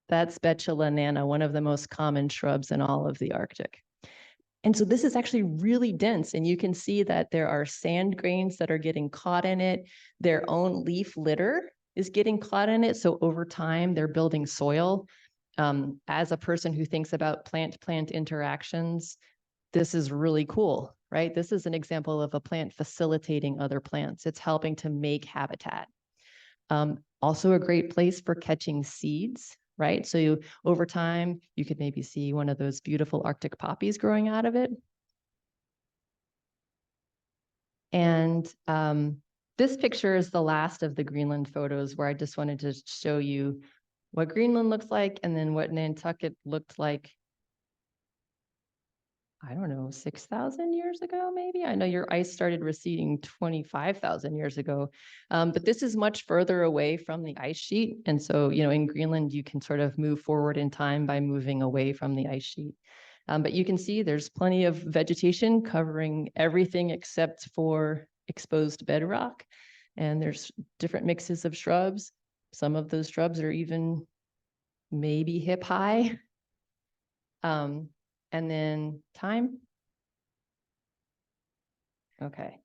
C: That's Betula nana, one of the most common shrubs in all of the Arctic. And so this is actually really dense, and you can see that there are sand grains that are getting caught in it. Their own leaf litter is getting caught in it. So over time, they're building soil. As a person who thinks about plant-plant interactions, this is really cool, right? This is an example of a plant facilitating other plants. It's helping to make habitat. Also a great place for catching seeds, right? So over time, you could maybe see one of those beautiful Arctic poppies growing out of it. And this picture is the last of the Greenland photos, where I just wanted to show you what Greenland looks like and then what Nantucket looked like I don't know, 6,000 years ago, maybe. I know your ice started receding 25,000 years ago, but this is much further away from the ice sheet. And so, in Greenland, you can sort of move forward in time by moving away from the ice sheet. But you can see there's plenty of vegetation covering everything except for exposed bedrock. And there's different mixes of shrubs. Some of those shrubs are even maybe hip high. And then time. Okay.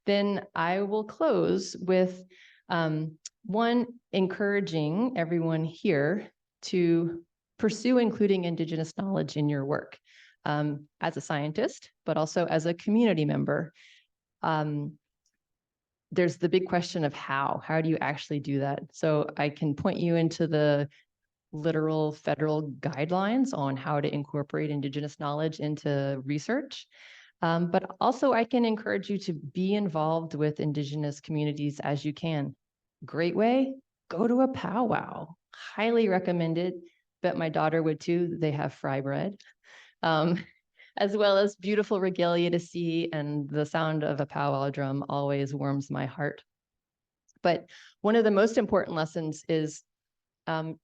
C: Then I will close with one, encouraging everyone here to pursue including Indigenous knowledge in your work as a scientist, but also as a community member. There's the big question of how do you actually do that? So I can point you into the literal federal guidelines on how to incorporate Indigenous knowledge into research. But also I can encourage you to be involved with Indigenous communities as you can. Great way, go to a powwow. Highly recommended. Bet my daughter would too. They have fry bread. As well as beautiful regalia to see, and the sound of a powwow drum always warms my heart. But one of the most important lessons is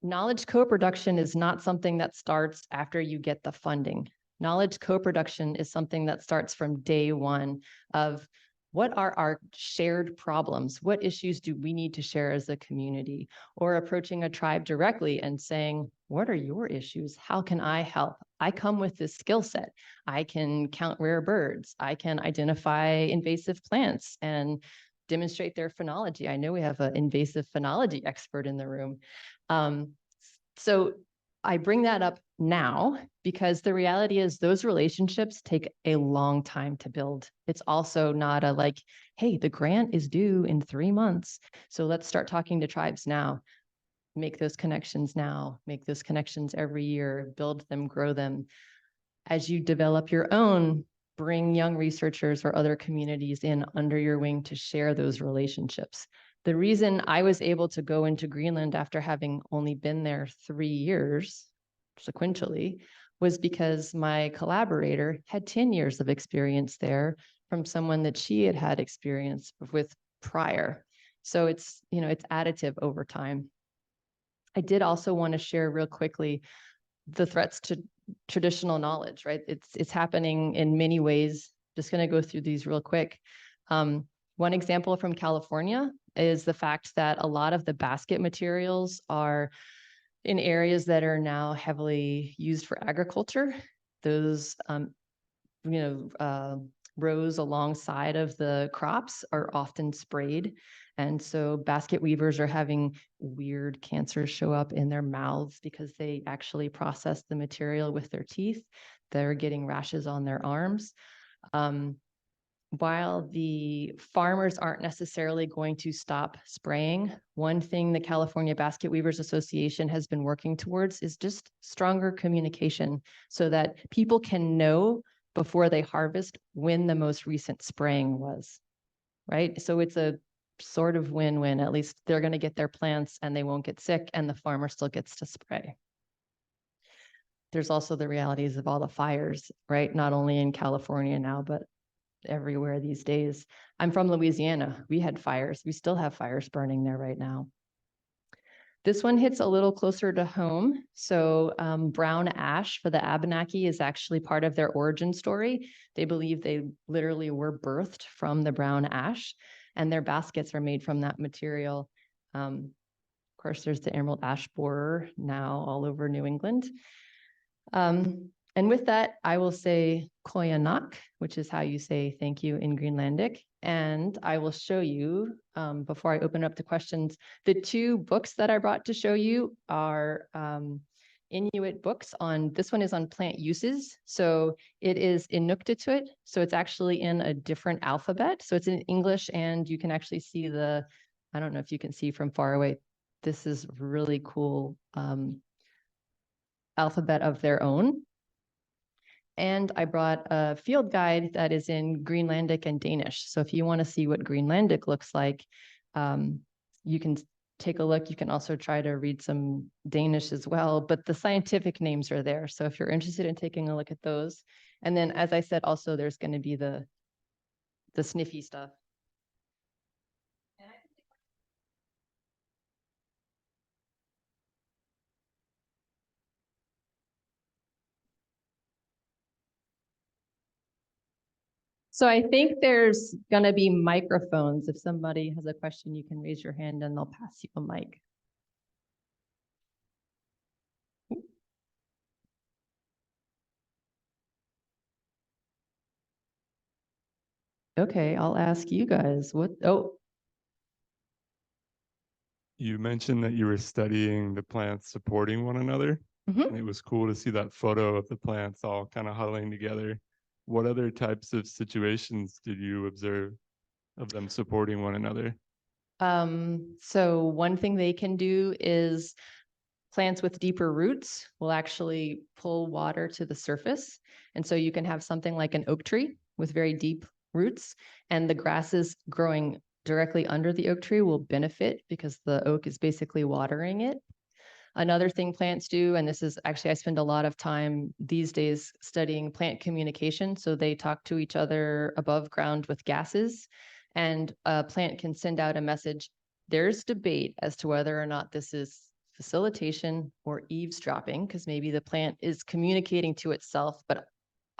C: knowledge co-production is not something that starts after you get the funding. Knowledge co-production is something that starts from day one of what are our shared problems? What issues do we need to share as a community? Or approaching a tribe directly and saying, what are your issues? How can I help? I come with this skill set. I can count rare birds. I can identify invasive plants and demonstrate their phenology. I know we have an invasive phenology expert in the room. So I bring that up now because the reality is those relationships take a long time to build. It's also not a like, hey, the grant is due in 3 months. So let's start talking to tribes now. Make those connections now, make those connections every year, build them, grow them. As you develop your own, bring young researchers or other communities in under your wing to share those relationships. The reason I was able to go into Greenland after having only been there 3 years sequentially was because my collaborator had 10 years of experience there from someone that she had had experience with prior. So it's, it's additive over time. I did also want to share real quickly the threats to traditional knowledge, right? It's happening in many ways. Just going to go through these real quick. One example from California is the fact that a lot of the basket materials are in areas that are now heavily used for agriculture. Those, rows alongside of the crops are often sprayed. And so basket weavers are having weird cancers show up in their mouths because they actually process the material with their teeth. They're getting rashes on their arms. While the farmers aren't necessarily going to stop spraying, one thing the California Basket Weavers Association has been working towards is just stronger communication so that people can know before they harvest when the most recent spraying was, right? So it's a sort of win-win. At least they're going to get their plants and they won't get sick and the farmer still gets to spray. There's also the realities of all the fires, right? Not only in California now, but everywhere these days. I'm from Louisiana. We had fires. We still have fires burning there right now. This one hits a little closer to home. So brown ash for the Abenaki is actually part of their origin story. They believe they literally were birthed from the brown ash, and their baskets are made from that material. Of course, there's the emerald ash borer now all over New England. And with that, I will say koyanak, which is how you say thank you in Greenlandic. And I will show you, before I open up to questions, the 2 books that I brought to show you are Inuit books on, this one is on plant uses. So it is Inuktitut. So it's actually in a different alphabet. So it's in English and you can actually see I don't know if you can see from far away, this is really cool alphabet of their own. And I brought a field guide that is in Greenlandic and Danish. So if you want to see what Greenlandic looks like, you can take a look. You can also try to read some Danish as well, but the scientific names are there. So if you're interested in taking a look at those, And then, as I said, also there's going to be the sniffy stuff. So I think there's going to be microphones. If somebody has a question, you can raise your hand and they'll pass you a mic. Okay, I'll ask you guys what,
D: You mentioned that you were studying the plants supporting one another,
C: Mhm.
D: and it was cool to see that photo of the plants all kind of huddling together. What other types of situations did you observe of them supporting one another?
C: So one thing they can do is plants with deeper roots will actually pull water to the surface. And so you can have something like an oak tree with very deep roots, and the grasses growing directly under the oak tree will benefit because the oak is basically watering it. Another thing plants do, and this is actually, I spend a lot of time these days studying plant communication. So they talk to each other above ground with gases, and a plant can send out a message. There's debate as to whether or not this is facilitation or eavesdropping, because maybe the plant is communicating to itself, but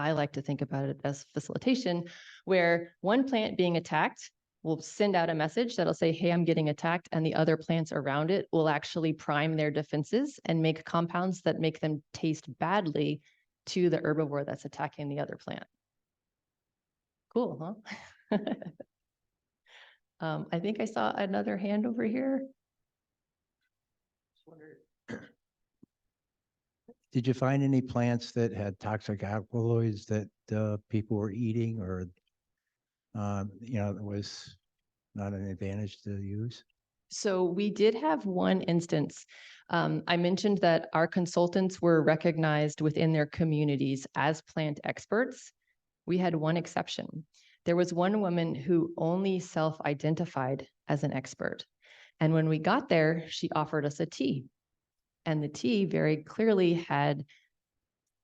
C: I like to think about it as facilitation, where one plant being attacked will send out a message that'll say, hey, I'm getting attacked, and the other plants around it will actually prime their defenses and make compounds that make them taste badly to the herbivore that's attacking the other plant. Cool, huh? I think I saw another hand over here.
E: Did you find any plants that had toxic alkaloids that people were eating, or that was not an advantage to use?
C: So we did have one instance. I mentioned that our consultants were recognized within their communities as plant experts. We had one exception. There was one woman who only self-identified as an expert. And when we got there, she offered us a tea. And the tea very clearly had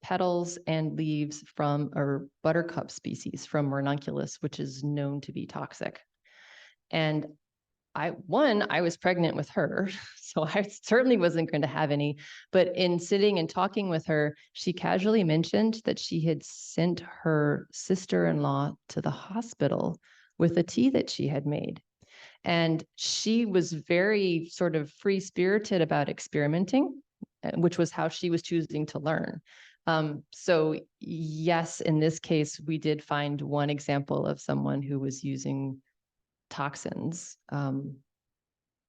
C: petals and leaves from a buttercup species from Ranunculus, which is known to be toxic. And I was pregnant with her, so I certainly wasn't going to have any. But in sitting and talking with her, she casually mentioned that she had sent her sister-in-law to the hospital with a tea that she had made. And she was very sort of free-spirited about experimenting, which was how she was choosing to learn. So yes, in this case, we did find one example of someone who was using toxins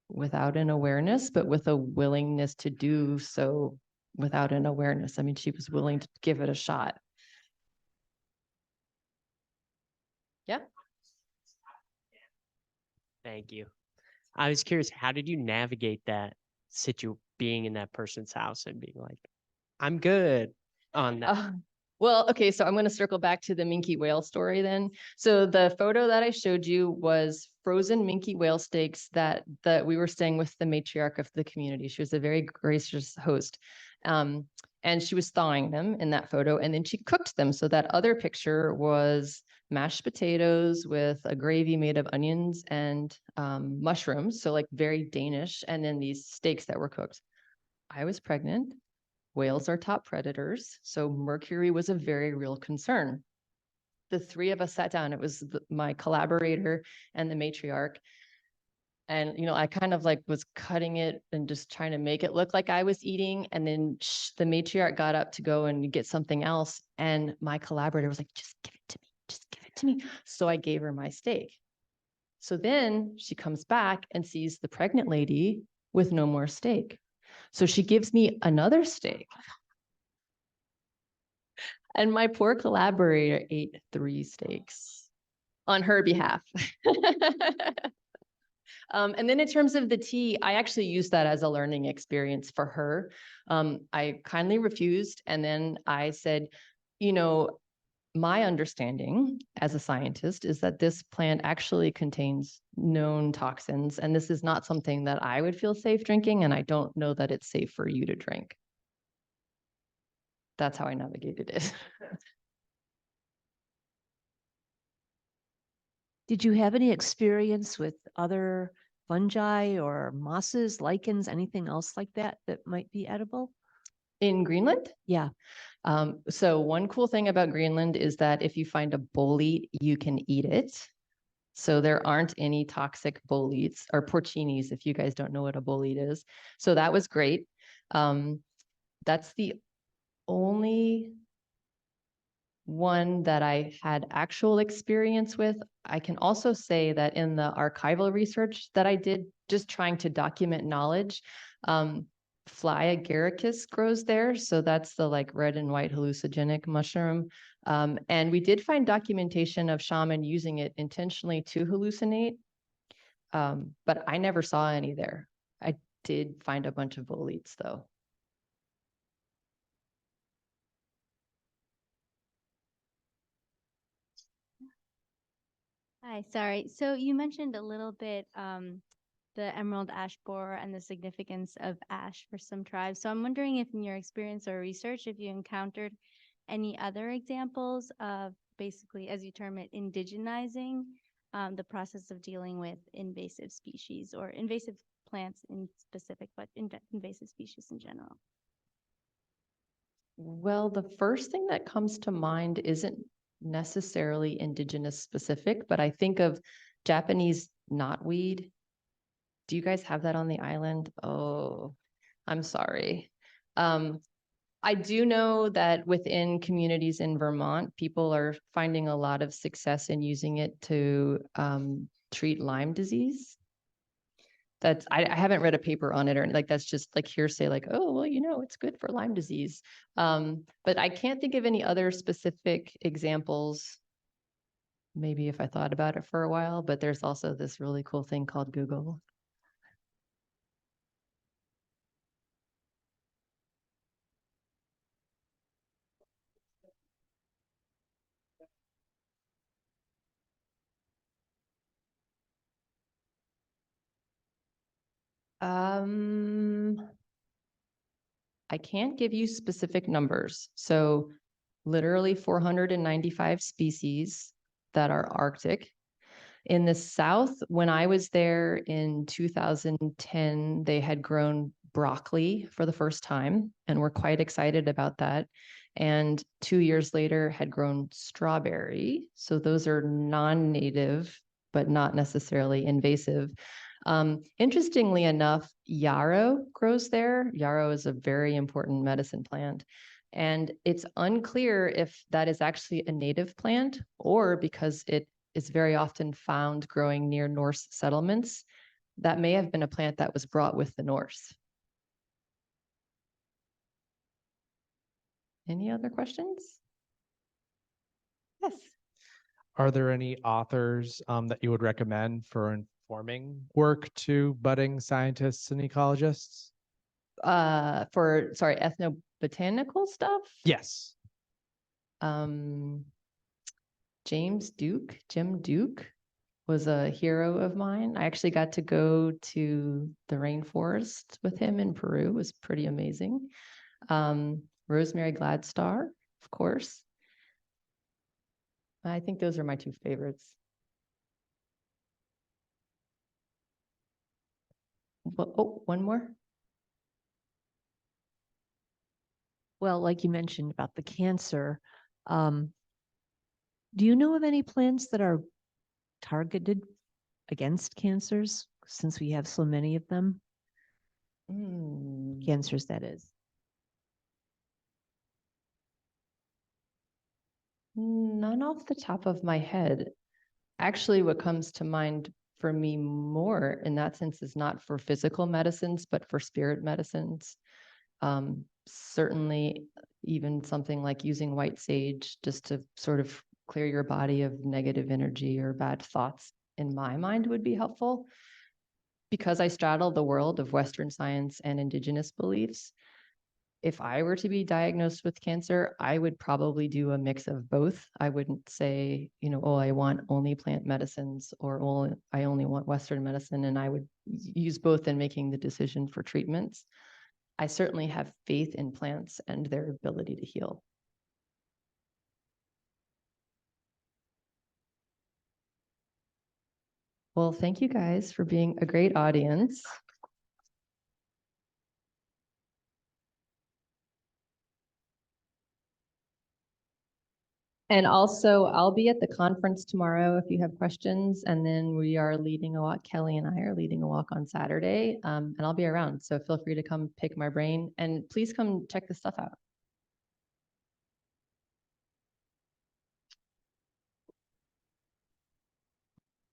C: without an awareness, but with a willingness to do so without an awareness. I mean, she was willing to give it a shot. Yeah.
F: Thank you. I was curious, how did you navigate that being in that person's house and being like, I'm good on that?
C: Well, okay, so I'm going to circle back to the minke whale story then. So the photo that I showed you was frozen minke whale steaks that we were staying with the matriarch of the community. She was a very gracious host. And she was thawing them in that photo, and then she cooked them. So that other picture was mashed potatoes with a gravy made of onions and mushrooms, so like very Danish, and then these steaks that were cooked. I was pregnant. Whales are top predators, so mercury was a very real concern. The three of us sat down. It was my collaborator and the matriarch. And, I kind of like was cutting it and just trying to make it look like I was eating. And then the matriarch got up to go and get something else. And my collaborator was like, just give it to me. Just give it to me. So I gave her my steak. So then she comes back and sees the pregnant lady with no more steak. So she gives me another steak. And my poor collaborator ate 3 steaks on her behalf. And then in terms of the tea, I actually used that as a learning experience for her. I kindly refused. And then I said, my understanding as a scientist is that this plant actually contains known toxins, and this is not something that I would feel safe drinking, and I don't know that it's safe for you to drink. That's how I navigated it.
G: Did you have any experience with other fungi or mosses, lichens, anything else like that that might be edible?
C: In Greenland?
G: Yeah.
C: So one cool thing about Greenland is that if you find a bolete, you can eat it. So there aren't any toxic boletes or porcinis, if you guys don't know what a bolete is. So that was great. That's the only one that I had actual experience with. I can also say that in the archival research that I did, just trying to document knowledge, fly agaricus grows there. So that's the like red and white hallucinogenic mushroom. And we did find documentation of shaman using it intentionally to hallucinate. But I never saw any there. I did find a bunch of boletes though.
H: Hi, sorry. So you mentioned a little bit the emerald ash borer and the significance of ash for some tribes. So I'm wondering if in your experience or research, if you encountered any other examples of basically, as you term it, indigenizing the process of dealing with invasive species or invasive plants in specific, but invasive species in general.
C: Well, the first thing that comes to mind isn't necessarily indigenous specific, but I think of Japanese knotweed. Do you guys have that on the island? Oh, I'm sorry. I do know that within communities in Vermont, people are finding a lot of success in using it to treat Lyme disease. That's I haven't read a paper on it or like that's just like hearsay, like, oh, well, you know, it's good for Lyme disease. But I can't think of any other specific examples. Maybe if I thought about it for a while, but there's also this really cool thing called Google. I can't give you specific numbers. So literally 495 species that are Arctic. In the South, when I was there in 2010, they had grown broccoli for the first time and were quite excited about that. And 2 years later had grown strawberry. So those are non-native, but not necessarily invasive. Interestingly enough, yarrow grows there. Yarrow is a very important medicine plant. And it's unclear if that is actually a native plant or because it is very often found growing near Norse settlements. That may have been a plant that was brought with the Norse. Any other questions? Yes.
I: Are there any authors that you would recommend for informing work to budding scientists and ecologists?
C: Sorry, ethnobotanical stuff?
I: Yes.
C: Jim Duke was a hero of mine. I actually got to go to the rainforest with him in Peru. It was pretty amazing. Rosemary Gladstar, of course. I think those are my two favorites. Oh, one more.
G: Well, like you mentioned about the cancer, do you know of any plants that are targeted against cancers since we have so many of them? Cancers, that is.
C: None off the top of my head. Actually, what comes to mind for me more in that sense is not for physical medicines, but for spirit medicines. Certainly, even something like using white sage just to sort of clear your body of negative energy or bad thoughts, in my mind, would be helpful. Because I straddle the world of Western science and indigenous beliefs, if I were to be diagnosed with cancer, I would probably do a mix of both. I wouldn't say, you know, oh, I want only plant medicines or I only want Western medicine, and I would use both in making the decision for treatments. I certainly have faith in plants and their ability to heal. Well, thank you guys for being a great audience. And also, I'll be at the conference tomorrow if you have questions. And then we are leading a walk. Kelly and I are leading a walk on Saturday, and I'll be around. So feel free to come pick my brain and please come check this stuff out.